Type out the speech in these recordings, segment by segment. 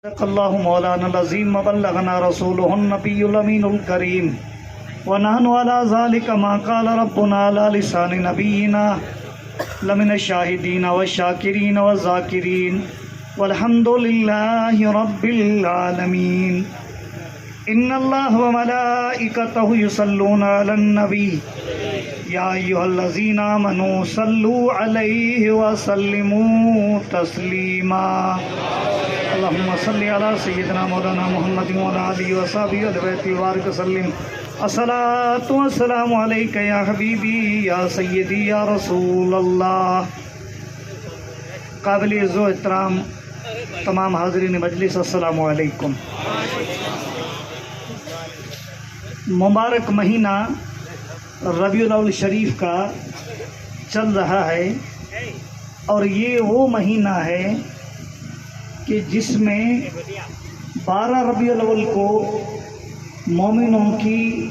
صدق اللہ مولانا العظیم وبلغنا رسولہ النبی الامین الکریم ونحن علی ذلک ما قال ربنا علی لسان نبینا لمن الشاہدین والشاکرین والذاکرین والحمد للہ رب العالمین ان اللہ وملائکتہ یصلون علی النبی یا ایھا الذین آمنوا صلوا علیہ وسلموا تسلیما اللہم صلی علی سیدنا مولانا محمد وعلی آلہ وصحبہ اہل بیت البارک وسلم الصلاۃ والسلام علیک یا حبیبی یا سیدی یا رسول اللہ۔ قابل عزت و احترام تمام حاضرین مجلس، السلام علیکم۔ مبارک مہینہ ربیع الاول شریف کا چل رہا ہے، اور یہ وہ مہینہ ہے کہ جس میں 12 ربیع الاول کو مومنوں کی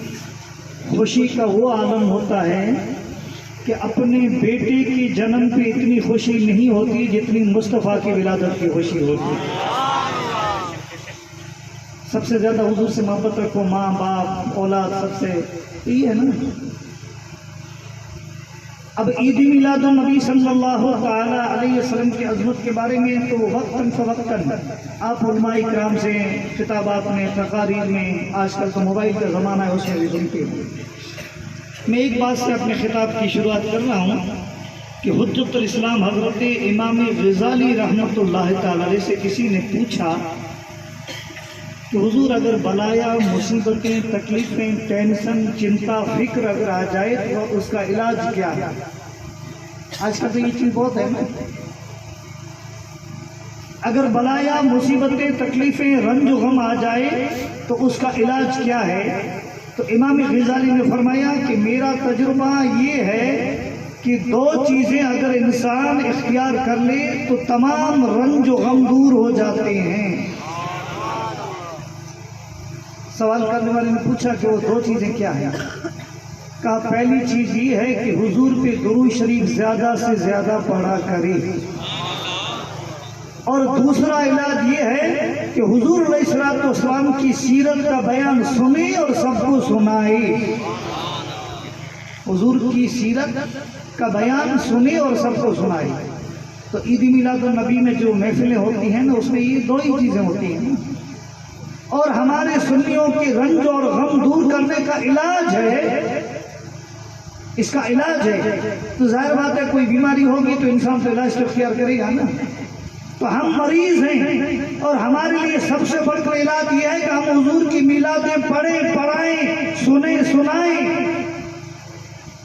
خوشی کا وہ عالم ہوتا ہے کہ اپنے بیٹے کی جنم پہ اتنی خوشی نہیں ہوتی جتنی مصطفیٰ کی ولادت کی خوشی ہوتی۔ سب سے زیادہ حضور سے محبت رکھو، ماں باپ اولاد سب سے، یہ ہے نا۔ اب عید میلاد النبی صلی اللہ تعالی علیہ وسلم کی عظمت کے بارے میں تو وقتاً فوقتاً آپ علماء کرام سے کتابات میں، تقاریر میں، آج کل تو موبائل کا زمانہ ہے، اس میں بھی سنتے ہیں۔ میں ایک بات سے اپنے خطاب کی شروعات کر رہا ہوں کہ حجت الاسلام حضرت امام غزالی رحمۃ اللہ تعالی علیہ سے کسی نے پوچھا کہ حضور اگر بلایا، مصیبتیں، تکلیفیں، ٹینشن، چنتا، فکر اگر آ جائے تو اس کا علاج کیا ہے؟ آج کل تو یہ چیز بہت ہے نا، اگر بلایا، مصیبتیں، تکلیفیں، رنج و غم آ جائے تو اس کا علاج کیا ہے؟ تو امام غزالی نے فرمایا کہ میرا تجربہ یہ ہے کہ 2 چیزیں اگر انسان اختیار کر لے تو تمام رنج و غم دور ہو جاتے ہیں۔ سوال کرنے والے نے پوچھا کہ وہ 2 چیزیں کیا ہیں؟ کہا پہلی چیز یہ ہے کہ حضور پہ درود شریف زیادہ سے زیادہ پڑھا کرے، اور دوسرا علاج یہ ہے کہ حضور علیہ السلام کی سیرت کا بیان سنے اور سب کو سنائے۔ حضور کی سیرت کا بیان سنے اور سب کو سنائے۔ تو عید میلاد النبی میں جو محفلیں ہوتی ہیں نا، اس میں یہ 2 ہی چیزیں ہوتی ہیں، اور ہمارے سنیوں کے رنج اور غم دور کرنے کا علاج ہے، اس کا علاج ہے۔ تو ظاہر بات ہے کوئی بیماری ہوگی تو انسان تو علاج تو اختیار کرے گا نا۔ تو ہم مریض ہیں، اور ہمارے لیے سب سے بڑھ کر علاج یہ ہے کہ ہم حضور کی میلادیں پڑھیں، پڑھائیں، سنیں، سنائیں۔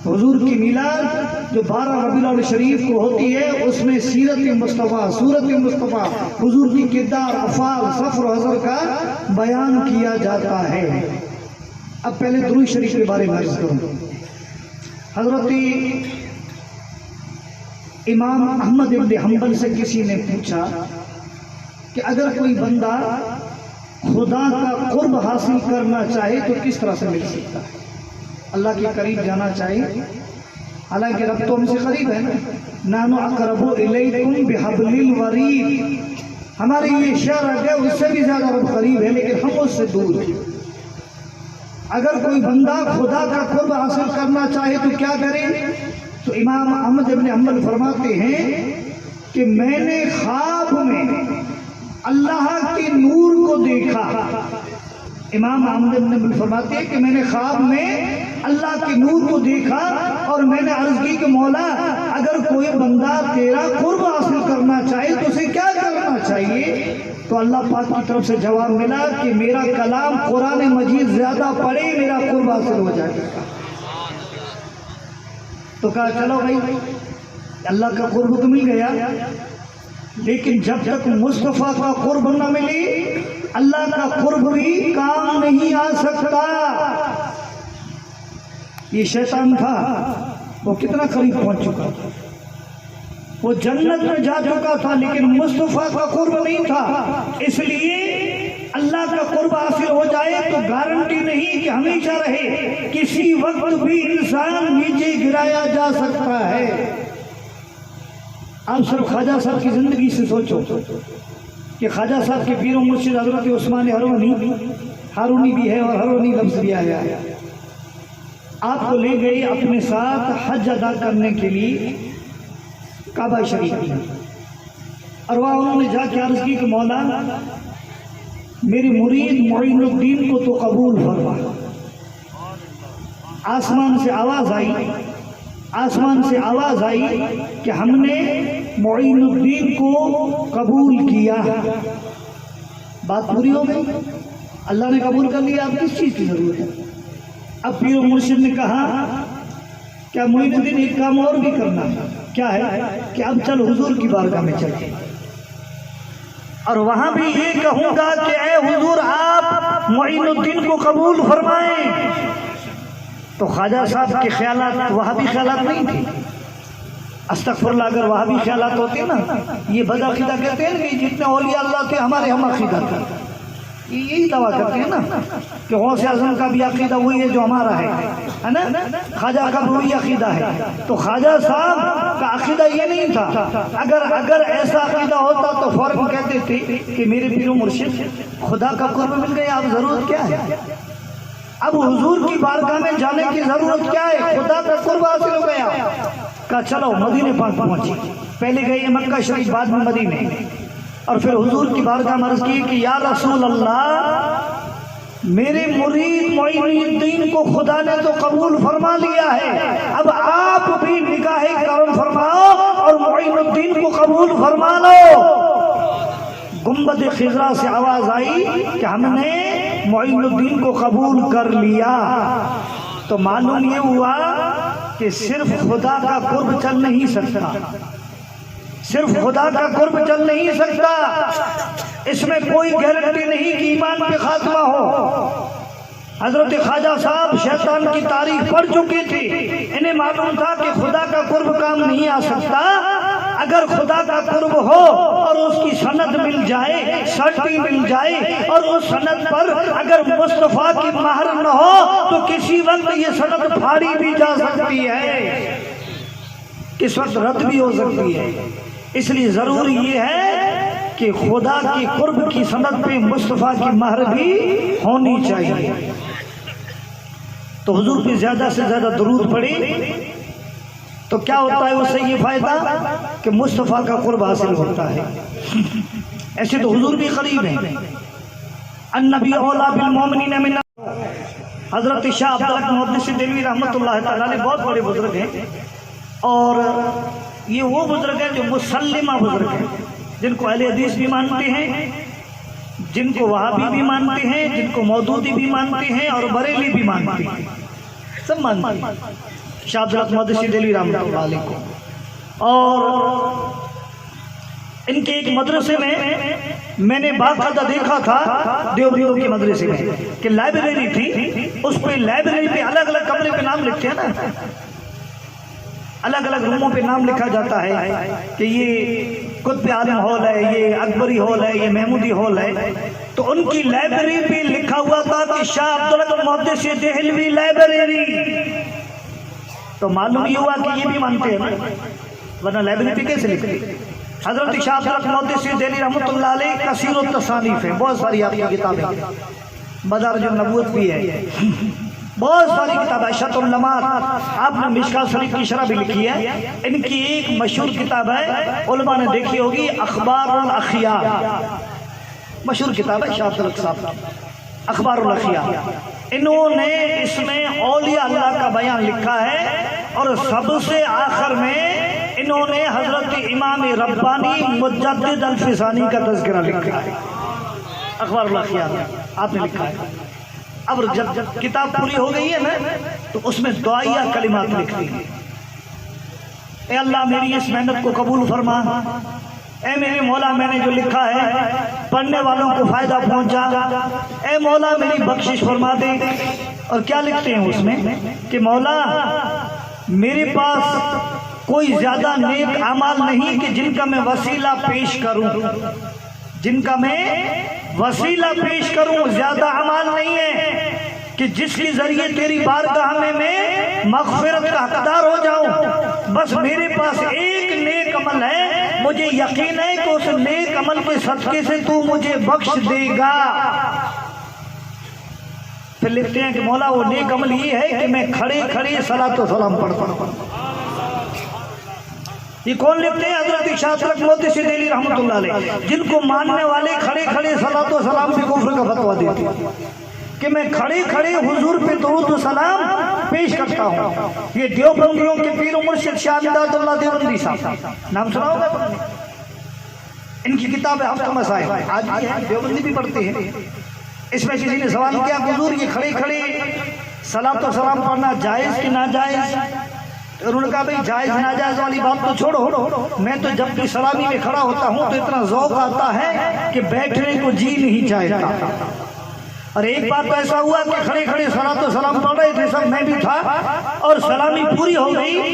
حضور کی میلاد جو 12 ربیع الاول شریف کو ہوتی ہے، اس میں سیرت مصطفیٰ، صورت مصطفیٰ، حضور کی کردار، افعال، سفر و حضر کا بیان کیا جاتا ہے۔ اب پہلے درود شریف کے بارے میں عرض کروں۔ حضرت امام احمد بن حنبل سے کسی نے پوچھا کہ اگر کوئی بندہ خدا کا قرب حاصل کرنا چاہے تو کس طرح سے مل سکتا ہے؟ اللہ کے قریب جانا چاہیے، حالانکہ رب تو ہم سے قریب ہے نا، نحن اقرب الیکم بحبل الورید، ہمارے یہ شعر ہے اس سے بھی زیادہ رب قریب ہے، لیکن ہم اس سے دور ہیں۔ اگر کوئی بندہ خدا کا قرب حاصل کرنا چاہے تو کیا کرے؟ تو امام احمد بن حنبل فرماتے ہیں کہ میں نے خواب میں اللہ کے نور کو دیکھا۔ امام احمد بن حنبل فرماتے ہیں کہ میں نے خواب میں اللہ کے نور کو دیکھا، اور میں نے عرض کی کہ مولا اگر کوئی بندہ تیرا قرب حاصل کرنا چاہے تو اسے کیا کرنا چاہیے؟ تو اللہ پاک کی طرف سے جواب ملا کہ میرا کلام قرآن مجید زیادہ پڑھے، میرا قرب حاصل ہو جائے گا۔ تو کہا چلو بھائی، اللہ کا قرب تو مل گیا، لیکن جب تک مصطفیٰ کا قرب نہ ملے اللہ کا قرب بھی کام نہیں آ سکتا۔ یہ شیطان تھا، وہ کتنا قریب پہنچ چکا تھا، وہ جنت میں جا چکا تھا، لیکن مصطفیٰ کا قرب نہیں تھا۔ اس لیے اللہ کا قرب حاصل ہو جائے تو گارنٹی نہیں کہ ہمیشہ رہے، کسی وقت بھی انسان نیچے گرایا جا سکتا ہے۔ آپ صرف خواجہ صاحب کی زندگی سے سوچو کہ کہ خواجہ صاحب کے پیر و مرشد حضرت عثمان ہارونی بھی ہے اور ہارونی لفظ بھی آیا ہے، آپ کو لے گئے اپنے ساتھ حج ادا کرنے کے لیے کعبہ شریف میں، اور وہاں انہوں نے جا کے عرض کی کہ مولا میری مرید معین الدین کو تو قبول فرما۔ آسمان سے آواز آئی کہ ہم نے معین الدین کو قبول کیا۔ بات پوری ہو گئی، اللہ نے قبول کر لیا، اب کس چیز کی ضرورت ہے؟ اب پیر و مرشد نے کہا کیا معین الدین ایک کام اور بھی کرنا ہے، کیا ہے کہ اب چل حضور کی بارگاہ میں چلتے، اور وہاں بھی یہ کہوں گا کہ اے حضور آپ معین الدین کو قبول فرمائیں۔ تو خواجہ صاحب کے خیالات وہابی خیالات نہیں تھے، استغفر اللہ، اگر وہابی خیالات ہوتے نا، یہ بدعقیدہ کہتے ہیں کہ جتنے اولیاء اللہ تھے ہمارے ہم عقیدہ تھے، یہی دعویٰ کرتے ہیں نا کہ غوث اعظم کا بھی عقیدہ وہی ہے جو ہمارا ہے نا، خواجہ کا بھی وہی عقیدہ ہے۔ تو خواجہ صاحب کا عقیدہ یہ نہیں تھا، اگر ایسا عقیدہ ہوتا تو فوراً کہتے تھے کہ میرے پیر و مرشد خدا کا قرب مل گیا، اب ضرورت کیا ہے، اب حضور کی بارگاہ میں جانے کی ضرورت کیا ہے، خدا کا قرب حاصل ہو گیا۔ کہا چلو مدینے پاک پہنچی، پہلے گئے مکہ شریف، بعد میں مدینے، اور پھر حضور کی بارگاہ میں عرض کی کہ یا رسول اللہ میرے مرید معین الدین کو خدا نے تو قبول فرما لیا ہے، اب آپ بھی نگاہ کرم فرماؤ اور معین الدین کو قبول فرما لو۔ گنبد خضرا سے آواز آئی کہ ہم نے معین الدین کو قبول کر لیا۔ تو معلوم یہ ہوا کہ صرف خدا کا قرب چل نہیں سکتا، صرف خدا کا قرب چل نہیں سکتا، اس میں کوئی گارنٹی نہیں کہ ایمان پہ خاتمہ ہو۔ حضرت خواجہ صاحب شیطان کی تعریف پڑھ چکے تھے، انہیں معلوم تھا کہ خدا کا قرب کام نہیں آ سکتا، اگر خدا کا قرب ہو اور اس کی سند مل جائے، سرٹی مل جائے، اور اس سند پر اگر مصطفیٰ کی مہر نہ ہو تو کسی وقت یہ سند پھاڑی بھی جا سکتی ہے، کس وقت رد بھی ہو سکتی ہے۔ اس لیے ضروری یہ ہے کہ خدا کی قرب کی سند پہ مصطفیٰ کی مہر بھی ہونی چاہیے۔ تو حضور پہ زیادہ سے زیادہ درود پڑے تو کیا ہوتا ہے، اس سے یہ فائدہ کہ مصطفیٰ کا قرب حاصل ہوتا ہے۔ ایسے تو حضور بھی قریب ہیں، النبی اولا بالمومنین من، حضرت شاہ عبدالحق محدث دہلوی رحمۃ اللہ تعالیٰ نے بہت بڑے بزرگ ہیں، اور یہ وہ بزرگ ہیں جو مسلمہ بزرگ ہیں، جن کو اہل حدیث بھی مانتے ہیں، جن کو وہابی بھی مانتے ہیں، جن کو مودودی بھی مانتے ہیں، اور بریلی بھی مانتے ہیں، سب مانتے ہیں شاہ عبدالحق محدث دہلوی رحمۃ اللہ علیہ کو۔ اور ان کے ایک مدرسے میں نے باقاعدہ دیکھا تھا دیوبندوں کے مدرسے میں کہ لائبریری تھی، اس پہ لائبریری پہ الگ الگ کمرے پہ نام لکھتے ہیں نا، الگ الگ روموں پہ نام لکھا جاتا ہے کہ یہ قطب عالم ہال ہے، یہ اکبری ہال ہے، یہ محمودی ہال ہے۔ تو ان کی لائبریری پہ لکھا ہوا تھا کہ شاہ عبدالحق محدث دہلوی لائبریری، تو معلوم یہ ہوا کہ یہ بھی مانتے ہیں نا، ورنہ لائبریری پہ کیسے لکھتے۔ حضرت شاہ عبدالحق محدث دہلوی رحمۃ اللہ علیہ کثیر التصانیف ہیں، بہت ساری آپ کی کتابیں، مدارج النبوت بھی ہے، بہت ساری کتابیں، عشرۃ اللمعات، آپ نے مشکوٰۃ شریف کی شرح بھی لکھی ہے۔ ان کی ایک مشہور کتاب ہے، علماء نے دیکھی ہوگی، اخبار الاخیار، مشہور کتاب ہے شاہ عبدالحق صاحب، اخبار الاخیار۔ انہوں نے اس میں اولیاء اللہ کا بیان لکھا ہے، اور سب سے آخر میں انہوں نے حضرت امام ربانی مجدد الفسانی کا تذکرہ لکھا ہے، اخبار الاخیار آپ نے لکھا ہے۔ اب جب کتاب پوری ہو گئی ہے نا تو اس میں دعائیہ کلمات لکھتی ہیں، اے اللہ میری اس محنت کو قبول فرما، اے میرے مولا میں نے جو لکھا ہے پڑھنے والوں کو فائدہ پہنچا، اے مولا میری بخشش فرما دے۔ اور کیا لکھتے ہیں اس میں کہ مولا میرے پاس کوئی زیادہ نیک اعمال نہیں کہ جن کا میں وسیلہ پیش کروں، جن کا میں وسیلہ پیش کروں، زیادہ اعمال نہیں ہے کہ جس کے ذریعے تیری بارگاہ میں مغفرت کا حقدار ہو جاؤں۔ بس میرے پاس ایک نیک عمل ہے، مجھے یقین ہے کہ اس نیک عمل کے صدقے سے تو مجھے بخش دے گا۔ پھر لکھتے ہیں کہ مولا وہ نیک عمل یہ ہے کہ میں کھڑے کھڑے صلاۃ و سلام پڑھتا ہوں۔ یہ کون لکھتے ہیں؟ حضرت شاہ ترک مودودی دہلوی رحمۃ اللہ علیہ، جن کو ماننے والے کھڑے کھڑے صلاۃ و سلام پہ کفر کا فتویٰ دیتے ہیں کہ میں کھڑے کھڑے حضور پہ درود و سلام پیش کرتا ہوں۔ یہ دیوبندیوں کے پیر و مرشد شاہ امداد اللہ دیوبندی صاحب، نام سنا ہوگا تم نے؟ ان کی کتاب ہے ہفتہ مسائل، آج بھی ہے، دیوبندی بھی پڑھتے ہیں۔ اس میں کسی نے سوال کیا حضور یہ کھڑے کھڑے صلاۃ و سلام پڑھنا جائز کہ ناجائز؟ انہوں نے کہا بھئی جائز ناجائز والی بات تو چھوڑو، میں تو جب بھی سلامی میں کھڑا ہوتا ہوں تو اتنا ذوق آتا ہے کہ بیٹھنے کو جی نہیں چاہتا۔ اور ایک بار تو ایسا ہوا کہ کھڑے کھڑے صلاۃ و سلام پڑھ رہے تھے سب، میں بھی تھا، اور سلامی پوری ہو گئی